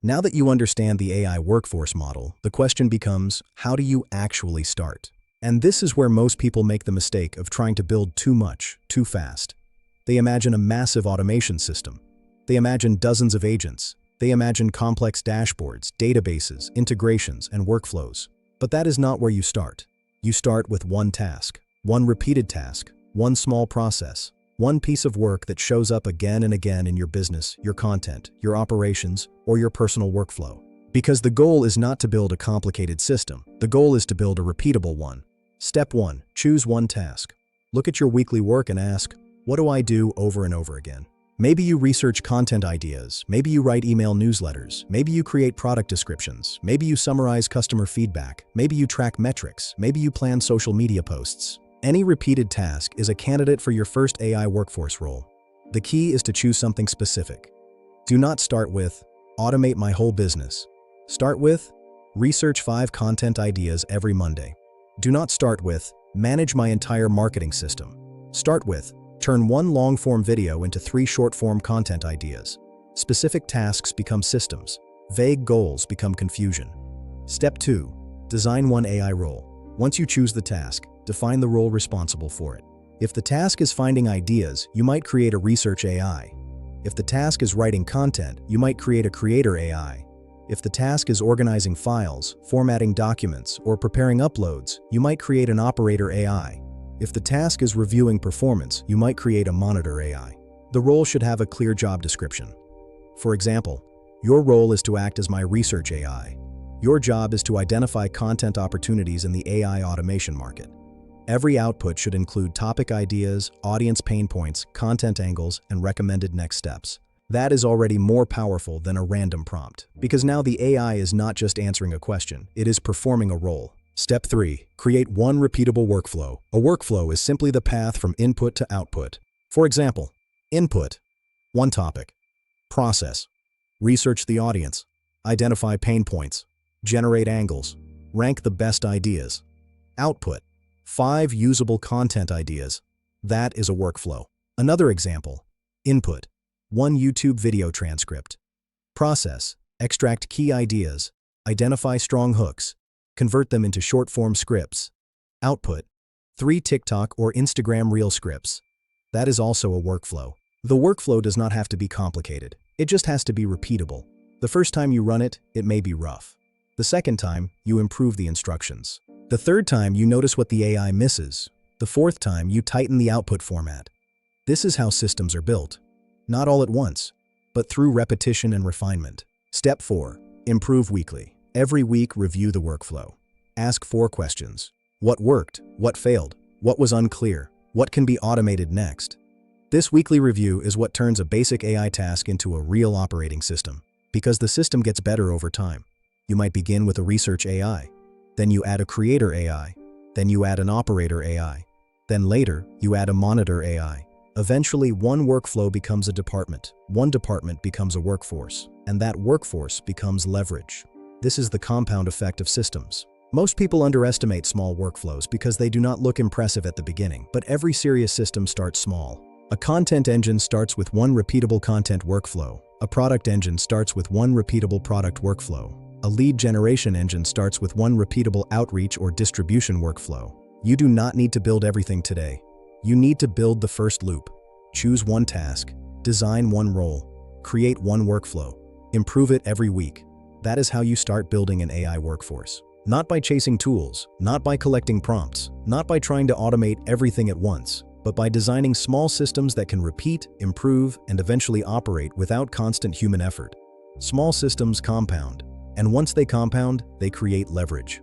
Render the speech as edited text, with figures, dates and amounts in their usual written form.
Now that you understand the AI workforce model, the question becomes, how do you actually start? And this is where most people make the mistake of trying to build too much, too fast. They imagine a massive automation system. They imagine dozens of agents. They imagine complex dashboards, databases, integrations, and workflows. But that is not where you start. You start with one task, one repeated task, one small process, one piece of work that shows up again and again in your business, your content, your operations, or your personal workflow. Because the goal is not to build a complicated system. The goal is to build a repeatable one. Step 1. Choose one task. Look at your weekly work and ask, what do I do over and over again? Maybe you research content ideas, maybe you write email newsletters, maybe you create product descriptions, maybe you summarize customer feedback, maybe you track metrics, maybe you plan social media posts. Any repeated task is a candidate for your first AI workforce role. The key is to choose something specific. Do not start with, automate my whole business. Start with, research 5 content ideas every Monday. Do not start with, manage my entire marketing system. Start with, turn 1 long-form video into 3 short-form content ideas. Specific tasks become systems. Vague goals become confusion. Step 2. Design one AI role. Once you choose the task, define the role responsible for it. If the task is finding ideas, you might create a research AI. If the task is writing content, you might create a creator AI. If the task is organizing files, formatting documents, or preparing uploads, you might create an operator AI. If the task is reviewing performance, you might create a monitor AI. The role should have a clear job description. For example, your role is to act as my research AI. Your job is to identify content opportunities in the AI automation market. Every output should include topic ideas, audience pain points, content angles, and recommended next steps. That is already more powerful than a random prompt, because now the AI is not just answering a question, it is performing a role. Step 3. Create one repeatable workflow. A workflow is simply the path from input to output. For example, input, one topic. Process, research the audience, identify pain points, generate angles, rank the best ideas. Output, 5 usable content ideas. That is a workflow. Another example, input, 1 YouTube video transcript. Process, extract key ideas, identify strong hooks, convert them into short-form scripts. Output, 3 TikTok or Instagram Reel scripts. That is also a workflow. The workflow does not have to be complicated. It just has to be repeatable. The first time you run it, it may be rough. The second time, you improve the instructions. The third time, you notice what the AI misses. The fourth time, you tighten the output format. This is how systems are built. Not all at once, but through repetition and refinement. Step 4. Improve weekly. Every week, review the workflow. Ask 4 questions. What worked? What failed? What was unclear? What can be automated next? This weekly review is what turns a basic AI task into a real operating system, because the system gets better over time. You might begin with a research AI, then you add a creator AI, then you add an operator AI, then later you add a monitor AI. Eventually, one workflow becomes a department, one department becomes a workforce, and that workforce becomes leverage. This is the compound effect of systems. Most people underestimate small workflows because they do not look impressive at the beginning, but every serious system starts small. A content engine starts with one repeatable content workflow. A product engine starts with one repeatable product workflow. A lead generation engine starts with one repeatable outreach or distribution workflow. You do not need to build everything today. You need to build the first loop. Choose one task, design one role, create one workflow, improve it every week. That is how you start building an AI workforce. Not by chasing tools, not by collecting prompts, not by trying to automate everything at once, but by designing small systems that can repeat, improve, and eventually operate without constant human effort. Small systems compound, and once they compound, they create leverage.